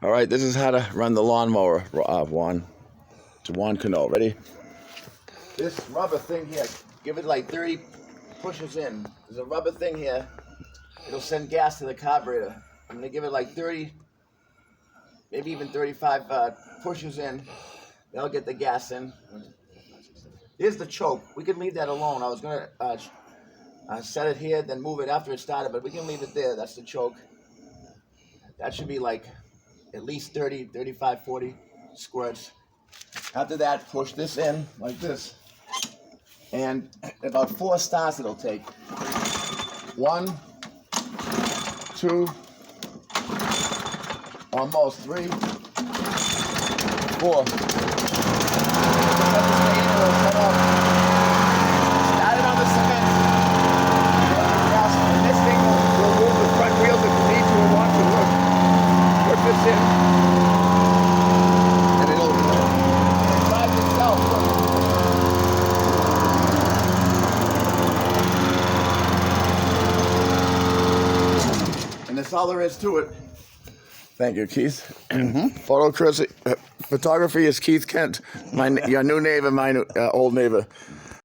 All right, this is how to run the lawnmower, Juan. To Juan Cano. Ready? This rubber thing here, give it like 30 pushes in. There's a rubber thing here. It'll send gas to the carburetor. I'm gonna give it like 30, maybe even 35 pushes in. That'll get the gas in. Here's the choke. We can leave that alone. I was gonna set it here, then move it after it started, but we can leave it there. That's the choke. That should be like at least 30, 35, 40 squirts. After that, push this in like this. And about 4 starts it'll take. 1, 2, almost 3, 4. Start it on the cement. And this thing will move the front wheels if you need to or want to. Look. Put this in. And it'll drive itself. Look. And that's all there is to it. Thank you, Keith. Photography is Keith Kent, your new neighbor, my old neighbor.